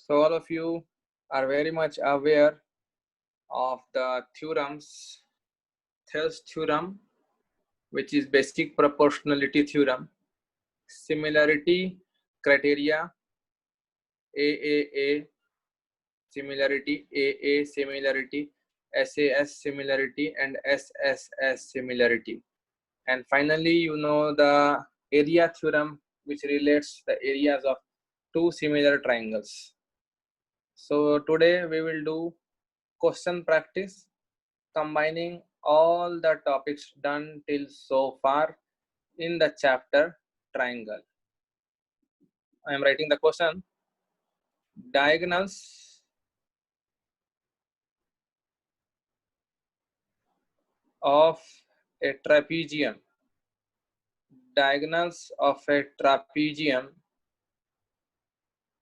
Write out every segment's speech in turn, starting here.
So all of you are very much aware of the theorems, Thales theorem, which is basic proportionality theorem, similarity criteria, AAA similarity, AA similarity, SAS similarity, and SSS similarity. And finally, you know the area theorem, which relates the areas of two similar triangles. So today we will do question practice, combining all the topics done till so far in the chapter triangle. I am writing the question. Diagonals of a trapezium. Diagonals of a trapezium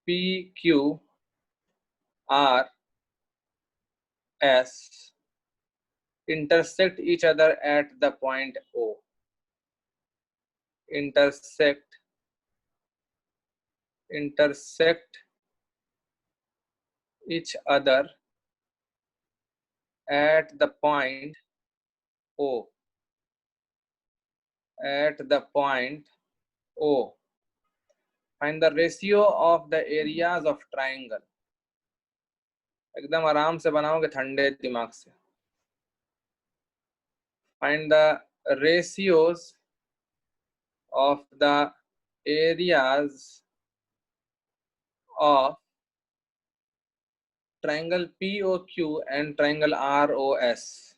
PQ R S intersect each other at the point O. Intersect each other at the point O. At the point O. Find the ratio of the areas of triangle. एकदम आराम से बनाओगे ठंडे दिमाग से. Find the ratios of the areas of triangle POQ and triangle ROS.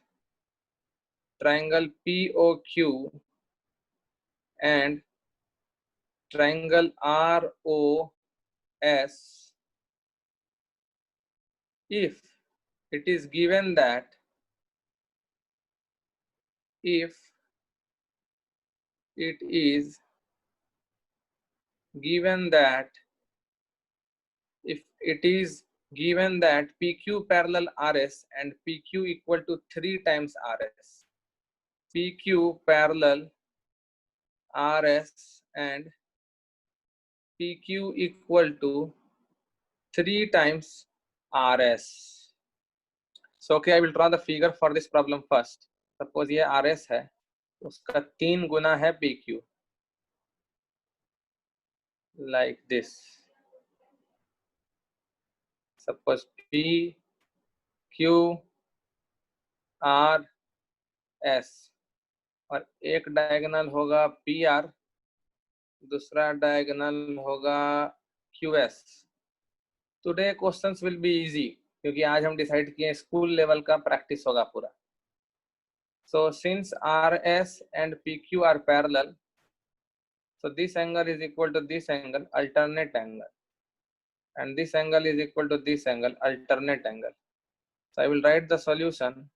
Triangle POQ and triangle ROS if it is given that if it is given that PQ parallel RS and PQ equal to 3 times RS. PQ parallel RS and PQ equal to 3 times RS. So okay, I will draw the figure for this problem first. Suppose ये RS है, उसका 3 गुना है PQ. Like this. Suppose PQ RS और एक diagonal होगा PR, दूसरा diagonal होगा QS. Today questions will be easy क्योंकि आज हम डिसाइड किए स्कूल लेवल का प्रैक्टिस होगा पूरा. So since RS and PQ are parallel, so this angle is equal to this angle, alternate angle, and this angle is equal to this angle, alternate angle. So I will write the solution.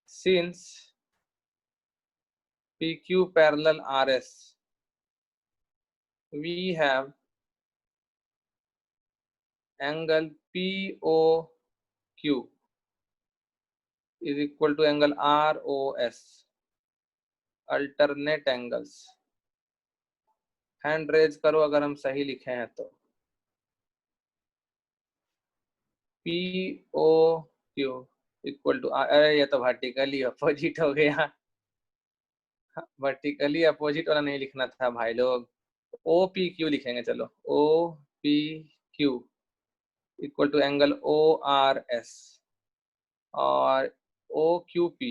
Since PQ parallel RS, we have angle POQ is equal to angle ROS, alternate angles. Hand raise करो अगर हम सही लिखे हैं तो. POQ equal to, अरे ये तो वर्टिकली अपोजिट हो गया. वर्टिकली अपोजिट वाला नहीं लिखना था भाई लोग. OPQ लिखेंगे. चलो OPQ equal to angle ORS और OQP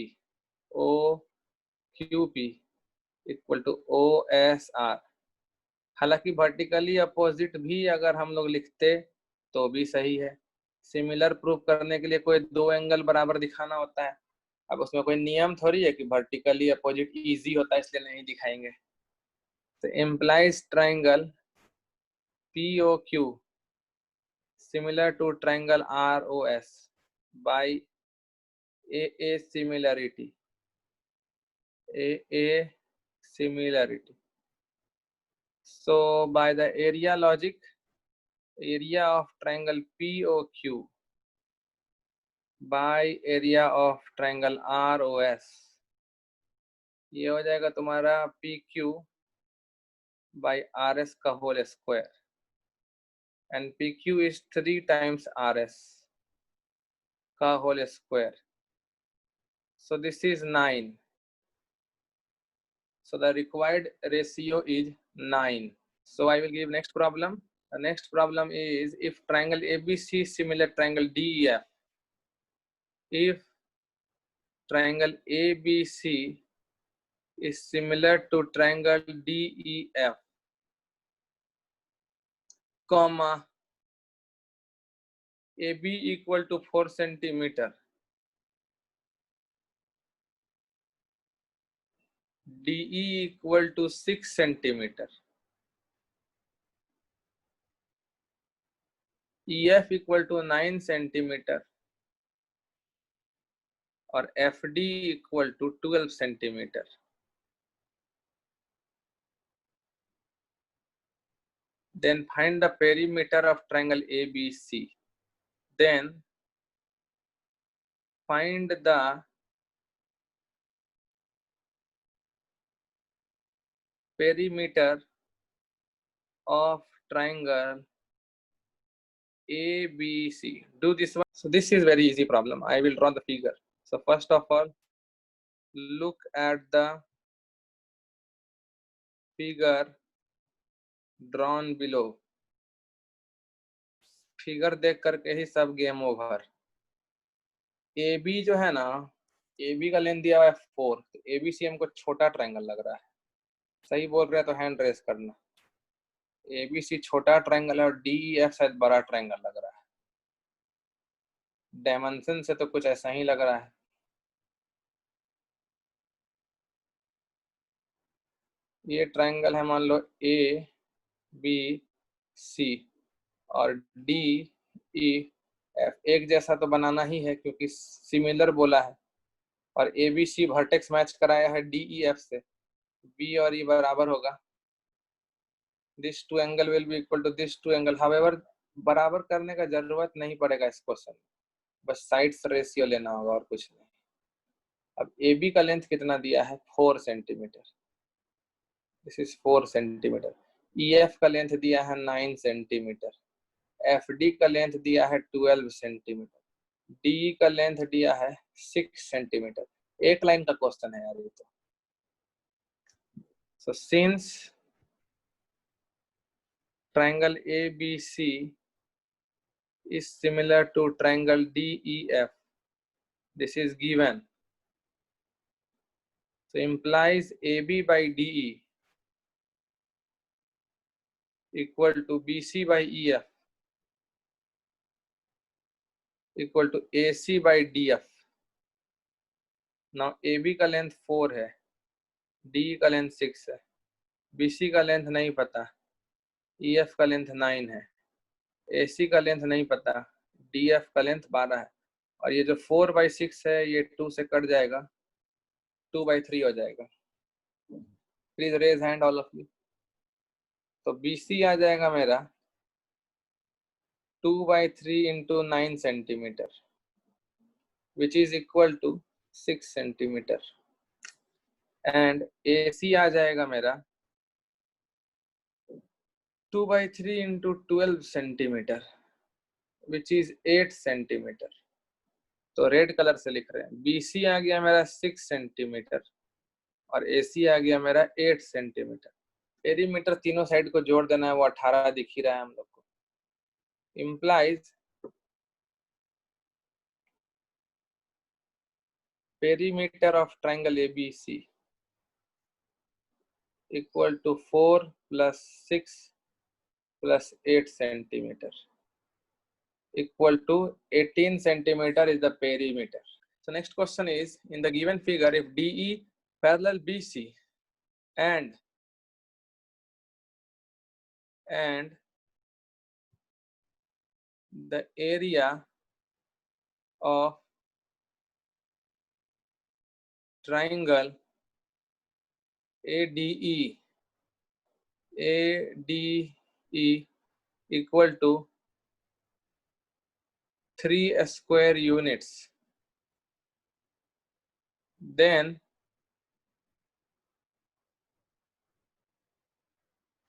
इक्वल टू OSR. हालांकि वर्टिकली अपोजिट भी अगर हम लोग लिखते तो भी सही है. सिमिलर प्रूफ करने के लिए कोई दो एंगल बराबर दिखाना होता है. अब उसमें कोई नियम थोड़ी है कि वर्टिकली अपोजिट इजी होता है इसलिए नहीं दिखाएंगे. तो implies triangle POQ similar to triangle ROS by AA similarity. So by the area logic, area of triangle POQ by area of triangle ROS, ये हो जाएगा तुम्हारा PQ by RS का whole square. and PQ is 3 times RS ka whole square. So this is 9. So the required ratio is 9. So I will give next problem. The next problem is if triangle ABC is similar triangle DEF. If triangle ABC is similar to triangle DEF, comma, AB equal to 4 centimeter, DE equal to 6 centimeter, EF equal to 9 centimeter, or FD equal to 12 centimeter. Then find the perimeter of triangle ABC. Then find the perimeter of triangle ABC. Do this one. So this is very easy problem. I will draw the figure. So first of all, look at the figure drawn below. Figure देख करके ही सब game over. A B जो है ना, A B का length दिया हुआ है 4, तो ए बी सी हमको छोटा ट्रायंगल लग रहा है. सही बोल रहे हैं तो हैंड रेस करना. ए बी सी छोटा ट्रायंगल है और डी ई एफ शायद बड़ा ट्रायंगल लग रहा है. डायमेंशन से तो कुछ ऐसा ही लग रहा है. ये ट्रायंगल है, मान लो ए बी सी और डी ई एफ. एक जैसा तो बनाना ही है क्योंकि सिमिलर बोला है, और A B C vertex match कराया है डी ई एफ से. बी और ई बराबर होगा. This two angle will be equal to this two angle. However बराबर करने का जरूरत नहीं पड़ेगा इस क्वेश्चन में, बस साइड्स रेशियो लेना होगा और कुछ नहीं. अब ए बी का लेंथ कितना दिया है? 4 centimetre. This is 4 centimetre. E F का लेंथ दिया है 9 सेंटीमीटर. एफ डी का लेंथ दिया है 12 सेंटीमीटर. डी का लेंथ दिया है 6 सेंटीमीटर. एक लाइन का क्वेश्चन है यार ये तो. So since triangle ABC is similar to triangle DEF, this is given. So implies AB by DE equal to BC by EF equal to AC by DF. Now AB का length 4 है, DE का length 6 है, BC का length नहीं पता, EF का length 9 है, AC का लेंथ नहीं पता, DF का लेंथ 12 है, और ये जो 4/6 है ये 2 से कट जाएगा, 2/3 हो जाएगा. Please raise hand all of you. तो BC आ जाएगा मेरा 2/3 into 9 centimeter, which is equal to 6 centimeter. And AC आ जाएगा मेरा 2/3 into 12 centimeter, which is 8 centimeter. तो रेड कलर से लिख रहे हैं. BC आ गया मेरा 6 सेंटीमीटर और AC आ गया मेरा 8 सेंटीमीटर. पेरीमीटर तीनों साइड को जोड़ देना है, वो 18 दिख ही रहा है हम लोग को. Implies perimeter of triangle ABC equal to 4 plus 6 plus 8 centimeter equal to 18 centimeter is the perimeter. So next question is, in the given figure, if DE parallel BC and the area of triangle ADE equal to 3 square units, then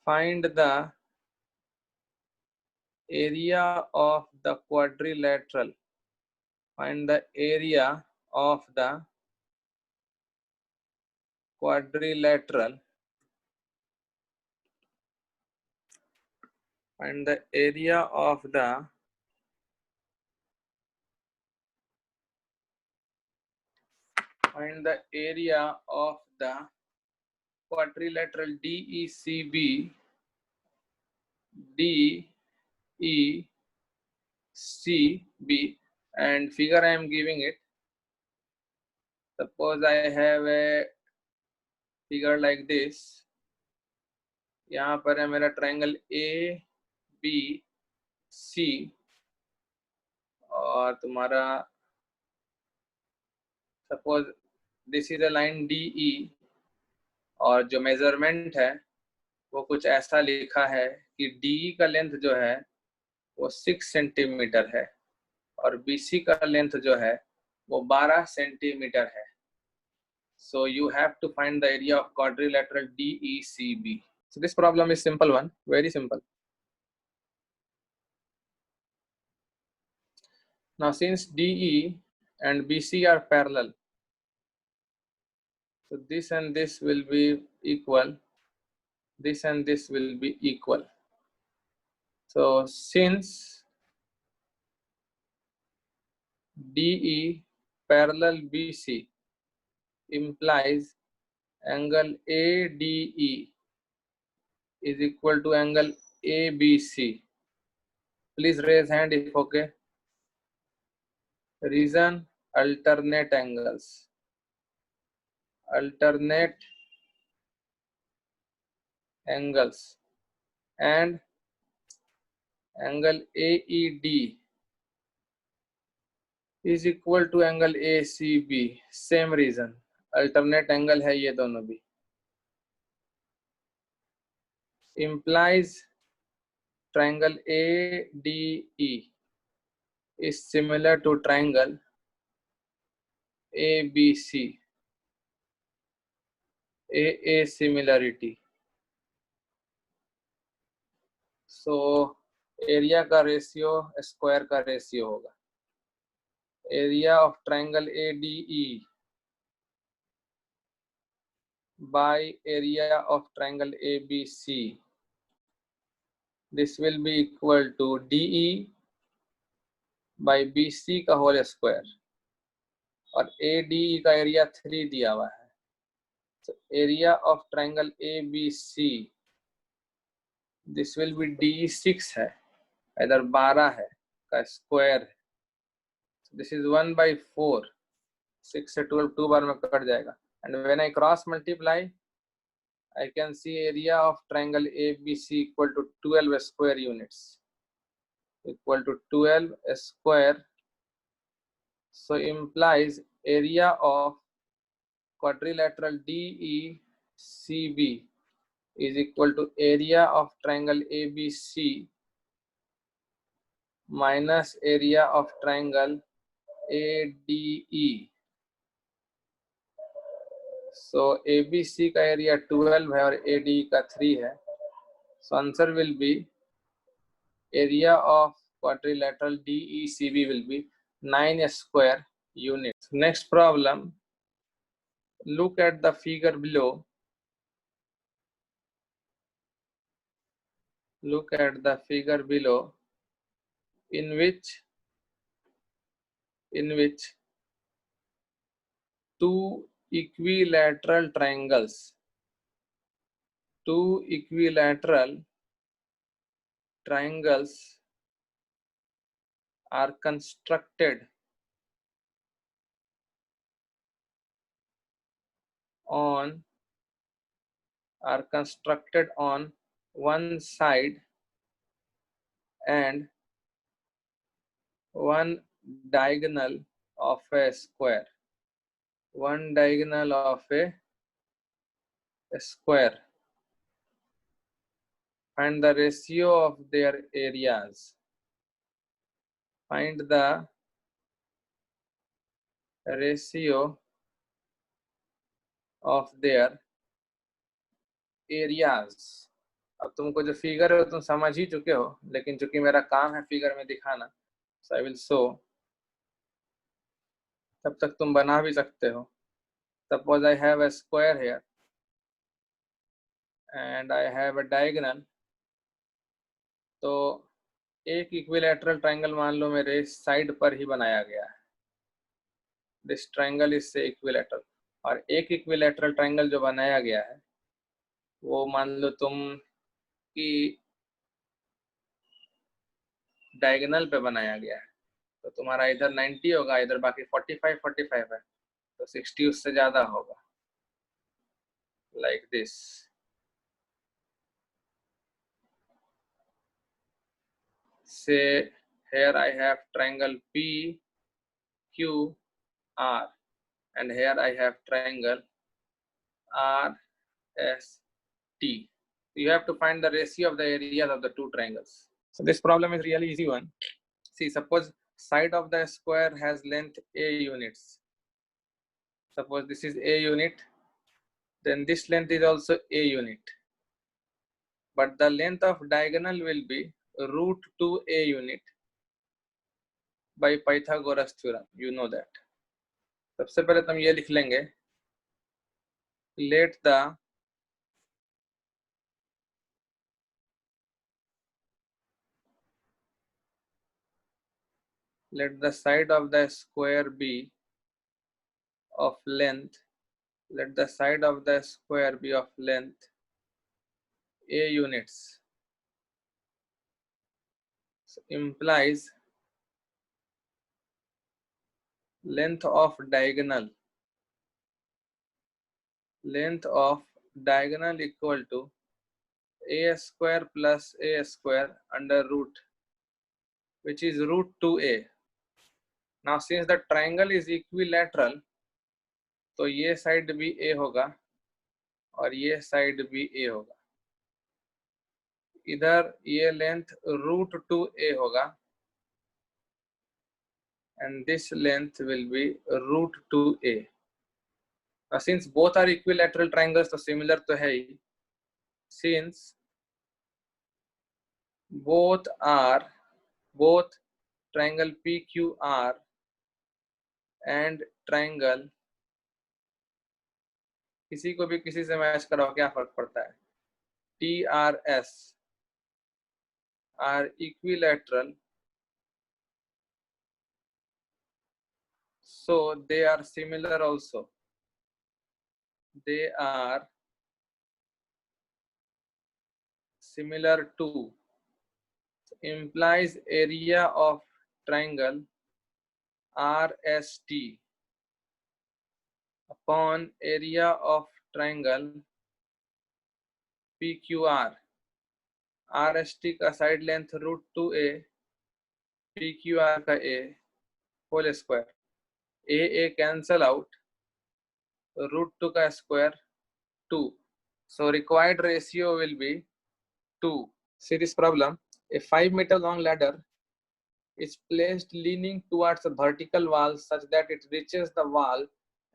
find the area of the quadrilateral. Find the area of the quadrilateral. Find the area of the quadrilateral DECB, DECB, and figure I am giving it. Suppose I have a figure like this. यहाँ पर है मेरा triangle ABC और तुम्हारा suppose this is a line DE और जो measurement है वो कुछ ऐसा लिखा है कि DE का लेंथ जो है वो 6 सेंटीमीटर है और BC का लेंथ जो है वो 12 सेंटीमीटर है. So you have to find the area of quadrilateral DECB. So this problem is simple one, very simple. Now since DE and BC are parallel, so this and this will be equal, this and this will be equal. So since DE parallel BC implies angle ADE is equal to angle ABC. Please raise hand if okay. Reason: alternate angles. Alternate angles and angle AED is equal to angle ACB. Same reason. Alternate angle है ये दोनों भी. Implies triangle ADE is similar to triangle ABC. AA similarity. So area का ratio square का ratio होगा. Area of triangle ADE by area of triangle ABC. This will be equal to DE by BC का whole square और ADE का area 3 दिया हुआ है. So area of triangle ABC, this will be DE6 है, इधर 12 है का स्क्वायर है. So this is 1/4. 6 से 12 2 बार में कट जाएगा. And when I cross multiply, I can see area of triangle ABC equal to 12 square units. Equal to 12 square. So implies area of quadrilateral DECB is equal to area of triangle ABC minus area of triangle ADE. So ABC का area 12 है और ADE का 3 है. So answer will be area of quadrilateral DECB will be 9 square units. Next problem. Look at the figure below. Look at the figure below in which two equilateral triangles are constructed on one side and one diagonal of a square. One diagonal of a square. Find the ratio of their areas. Find the ratio of their areas. अब तुमको जो figure है तुम समझ ही चुके हो, लेकिन चूंकि मेरा काम है फिगर में दिखाना, सो आई विल शो। तब तक तुम बना भी सकते हो। Suppose I have a square here and I have a diagonal. तो एक इक्विलैटरल ट्रायंगल मान लो मेरे साइड पर ही बनाया गया है, दिस ट्रायंगल इज से इक्विलैटरल। और एक इक्विलैटरल ट्रायंगल जो बनाया गया है वो मान लो तुम कि डायगोनल पे बनाया गया है। तो तुम्हारा इधर 90 होगा, इधर बाकी 45 है, तो 60 उससे ज्यादा होगा, लाइक दिस। से here I have triangle PQR and here I have triangle RST. You have to find the ratio of the areas of the two triangles. So this problem is really easy one. See, suppose side of the square has length A units. Suppose this is A unit, then this length is also A unit. But the length of diagonal will be root 2A unit by Pythagoras theorem. You know that. सबसे पहले तुम ये लिख लेंगे, let the side of the square be of length, let the side of the square be of length A units. So implies length of diagonal equal to A square plus A square under root, which is root 2A. Now since the triangle is equilateral, तो ये side भी A होगा और ये side भी A होगा। इधर ये लेंथ root 2A होगा and this length will be root 2A. Now since both are equilateral triangles, तो similar तो है ही। Since both triangle PQR and triangle, किसी को भी किसी से मैच कराओ क्या फर्क पड़ता है, TRS are equilateral, so they are similar also. They are similar to, implies area of triangle RST upon area of triangle PQR. RST का side length root 2A, PQR का A whole square, A cancel out, root 2 का square 2. So required ratio will be 2. See this problem, a 5-meter long ladder is placed leaning towards a vertical wall such that it reaches the wall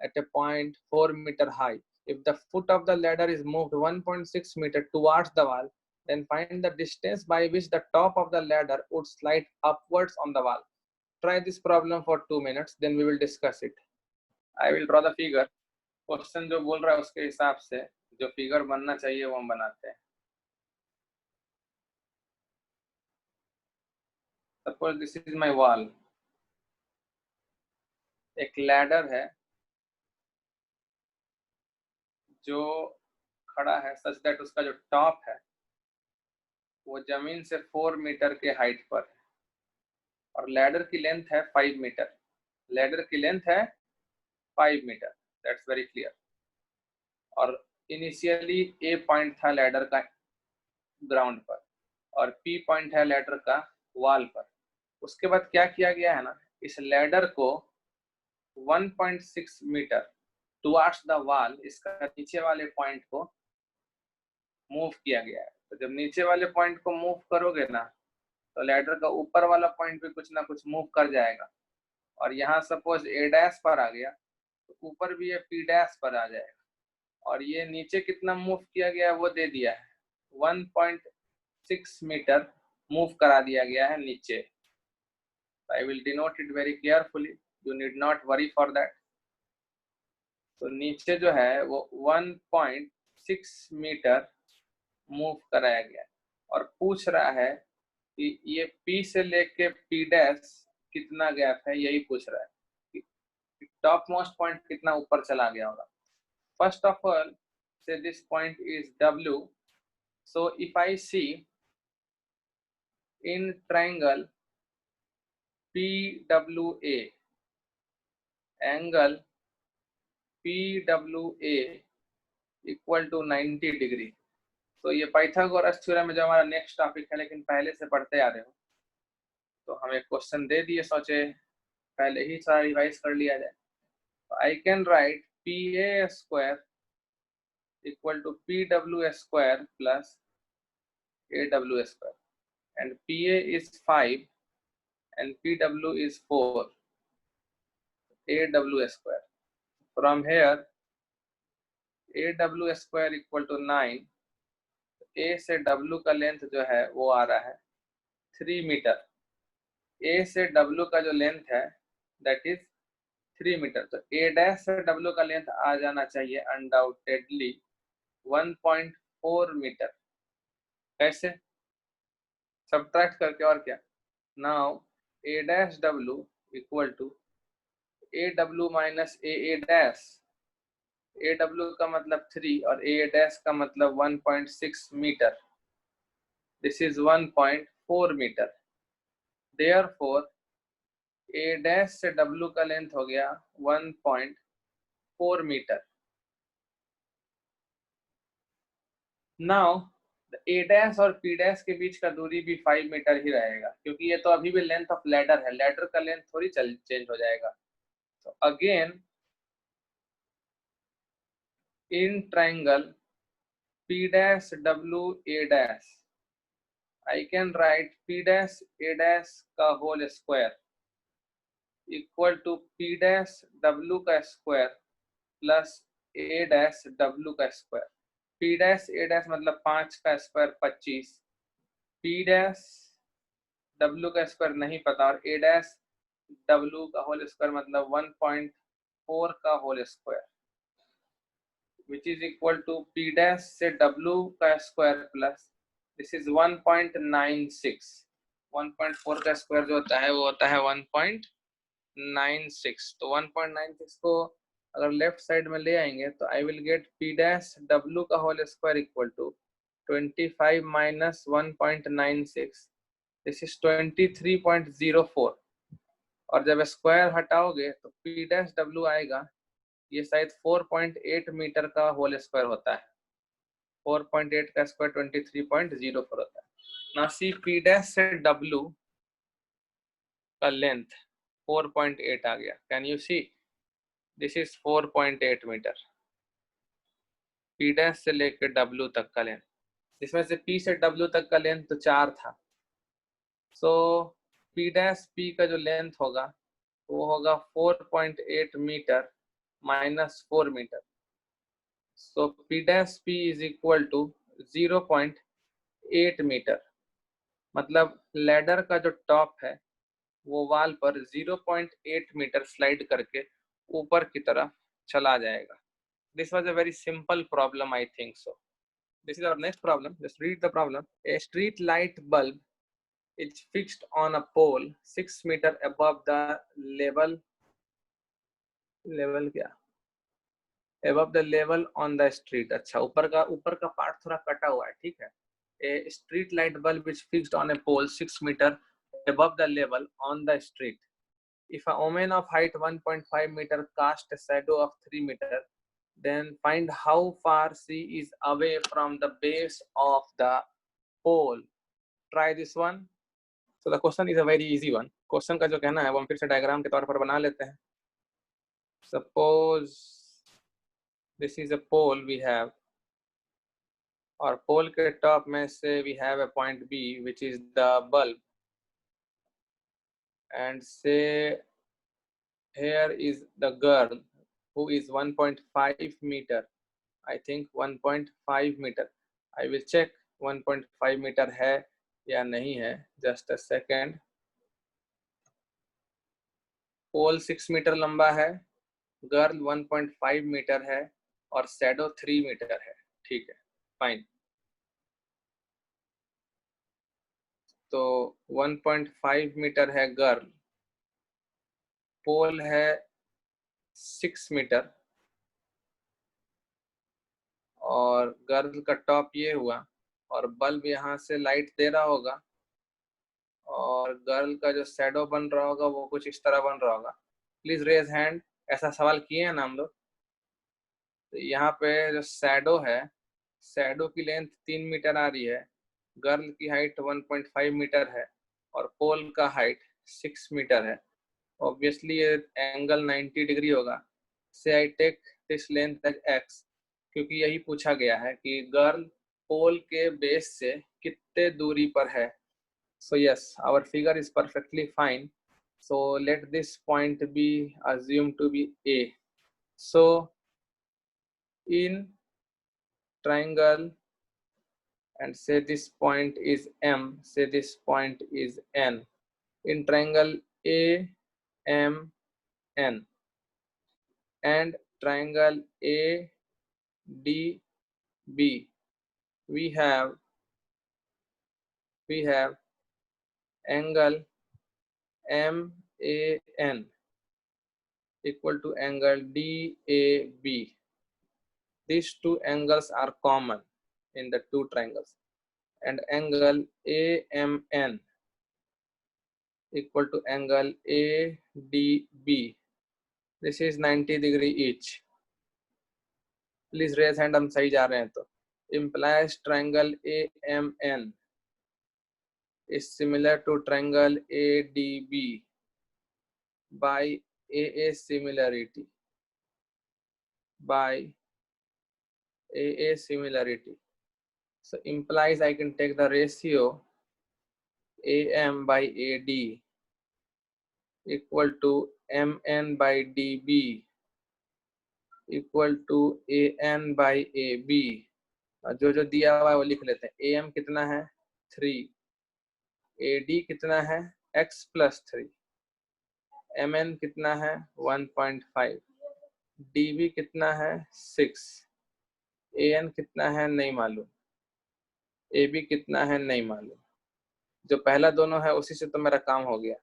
at a point 4 meter high. If the foot of the ladder is moved 1.6 meter towards the wall, then find the distance by which the top of the ladder would slide upwards on the wall. Try this problem for 2 minutes, then we will discuss it. I will draw the figure. Question जो बोल रहा है उसके हिसाब से जो figure बनना चाहिए वो हम बनाते हैं। Suppose this is my wall. एक लैडर है जो खड़ा है सच दैट उसका जो टॉप है वो जमीन से 4 मीटर के हाइट पर है और लैडर की लेंथ है 5 मीटर। लैडर की लेंथ है 5 मीटर, दैट्स वेरी क्लियर। और इनिशियली ए पॉइंट था लैडर का ग्राउंड पर और पी पॉइंट है लैडर का वॉल पर। उसके बाद क्या किया गया है ना, इस लैडर को 1.6 मीटर टुवर्ड्स द वॉल, इसका नीचे वाले पॉइंट को मूव किया गया है। तो जब नीचे वाले पॉइंट को मूव करोगे ना तो लैडर का ऊपर वाला पॉइंट भी कुछ ना कुछ मूव कर जाएगा। और यहाँ सपोज ए डैश पर आ गया तो ऊपर भी ये पी डैश पर आ जाएगा। और ये नीचे कितना मूव किया गया है वो दे दिया है 1.6 मीटर मूव करा दिया गया है नीचे. I will denote it very carefully. You need not worry for that. तो नीचे जो है वो 1.6 मीटर मूव कराया गया और पूछ रहा है कि ये P से लेके P डैश कितना गैप है, यही पूछ रहा है कि टॉप मोस्ट पॉइंट कितना ऊपर चला गया होगा. First of all say this point is W. So if I see in triangle PWA, angle PWA equal to 90 degree. तो ये पाइथागोरस थ्योरम में जो हमारा नेक्स्ट टॉपिक है, लेकिन पहले से पढ़ते आ रहे हो तो हमें क्वेश्चन दे दिए, सोचे पहले ही सारा रिवाइज कर लिया जाए. तो I can write PA square equal to PW square plus AW square, and PA is 5 and PW is 4, AW square. From here AW square equal to 9. A से W का लेंथ जो है वो आ रहा है 3 मीटर. A से W का जो लेंथ है दैट इज 3 मीटर. तो A डैश से W का लेंथ आ जाना चाहिए अनडाउटेडली 1.4 मीटर. कैसे? सब्ट्रैक्ट करके, और क्या. Now A dash W equal to AW minus AA dash. AW का मतलब 3 और AA डैश का मतलब 1.6 metre. This is 1.4 metre. Therefore A dash से W का लेंथ हो गया 1.4 मीटर. नाउ A डैश और P डैश के बीच का दूरी भी 5 मीटर ही रहेगा, क्योंकि ये तो अभी भी लेंथ ऑफ लैडर है. लैडर का लेंथ थोड़ी चेंज हो जाएगा. तो again in triangle P dash W A dash I can write P dash A dash का whole square equal to P dash W का square plus A dash W का square. P dash A dash मतलब 5 का square 25, P dash W का square नहीं पता, और A dash W का होल स्क्वायर मतलब 1.4 का whole square, which is equal to P dash से W का स्क्वायर प्लस दिस इज 1.96. 1.4 का स्क्वायर जो होता है वो होता है 1.96. तो 1.96 को अगर लेफ्ट साइड में ले आएंगे तो I will get P dash W का whole square equal to 25 minus 1.96. This is 23.04. और जब स्क्वायर हटाओगे तो P डैश W आएगा, ये शायद 4.8 मीटर का होल स्क्वायर होता है. 4.8 का स्क्वायर 23.04 होता है. ना सी P डैश से W का लेंथ 4.8 आ गया. Can you see this is 4.8 metre. P dash से लेकर W तक का लेंथ, जिसमें से P से W तक का लेंथ तो 4 था. सो P डैश P का जो लेंथ होगा वो होगा 4.8 metre minus 4 metre. So P dash P is equal to 0.8 metre. मतलब लैडर का जो टॉप है वो वाल पर 0.8 मीटर स्लाइड करके ऊपर की तरफ चला जाएगा. This was a very simple problem, I think so. This is our next problem. Just read the problem. A street light bulb is fixed on a pole 6 meter above the level क्या? Above the level on the street. अच्छा, ऊपर का part थोड़ा कटा हुआ है, ठीक है. A street light bulb is fixed on a pole 6 meter above the level on the street. If a woman of height 1.5 meter cast a shadow of 3 meter, then find how far she is away from the base of the pole. Try this one. So the question is a very easy one. Question का जो कहना है वो हम फिर से diagram के तौर पर बना लेते हैं. Suppose this is a pole we have, और pole के टॉप में से we have a point B which is the bulb, and say here is the girl who is 1.5 meter. I think 1.5 meter. I will check 1.5 metre है या नहीं है। Just a second. Pole 6 metre लंबा है, girl 1.5 metre है और shadow 3 metre है। ठीक है, फाइन। तो 1.5 मीटर है गर्ल, पोल है 6 मीटर और गर्ल का टॉप ये हुआ और बल्ब यहाँ से लाइट दे रहा होगा और गर्ल का जो शैडो बन रहा होगा वो कुछ इस तरह बन रहा होगा। Please raise hand. ऐसा सवाल किए हैं ना हम लोग। तो यहाँ पे जो शैडो है, शैडो की लेंथ 3 मीटर आ रही है, गर्ल की हाइट 1.5 मीटर है और पोल का हाइट 6 मीटर है। ऑब्वियसली ये एंगल 90 डिग्री होगा। So I take this length as x, क्योंकि यही पूछा गया है कि गर्ल पोल के बेस से कितने दूरी पर है। So yes, our figure is perfectly fine. So let this point be assumed to be A. So in triangle, and say this point is M, say this point is N. In triangle A, M, N, and triangle A, D, B, we have angle MAN equal to angle DAB. These two angles are common in the two triangles, and angle AMN equal to angle ADB. This is 90 degree each. Please raise hand, हम सही जा रहे हैं तो। Implies triangle AMN is similar to triangle ADB by AA similarity. So implies I can take the ratio AM by AD equal to MN by DB equal to AN by AB. जो जो दिया हुआ है वो लिख लेते हैं। AM कितना है 3, AD कितना है x plus 3, MN कितना है 1.5, DB कितना है 6, AN कितना है नहीं मालूम, AB कितना है नहीं मालूम। जो पहला दोनों है उसी से तो मेरा काम हो गया।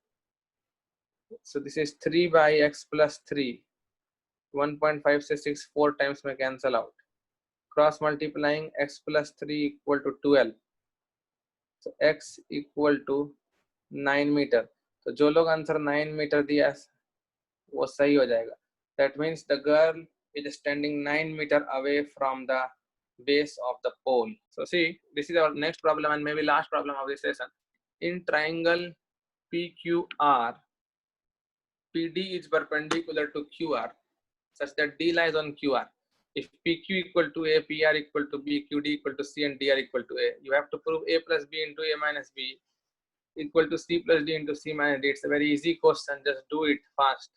So this is 3 by x plus 3, 1.5 से 6 4 times में cancel out. Cross multiplying x plus 3 equal to 12. So x equal to 9 metre. तो जो लोग आंसर 9 मीटर दिया वो सही हो जाएगा। That means the girl is standing 9 meter away from the base of the pole. So see, this is our next problem and maybe last problem of this session. In triangle PQR, PD is perpendicular to QR such that D lies on QR. If PQ equal to A, PR equal to B, QD equal to C, and DR equal to A, you have to prove A plus B into A minus B equal to C plus D into C minus D. It's a very easy question. Just do it fast.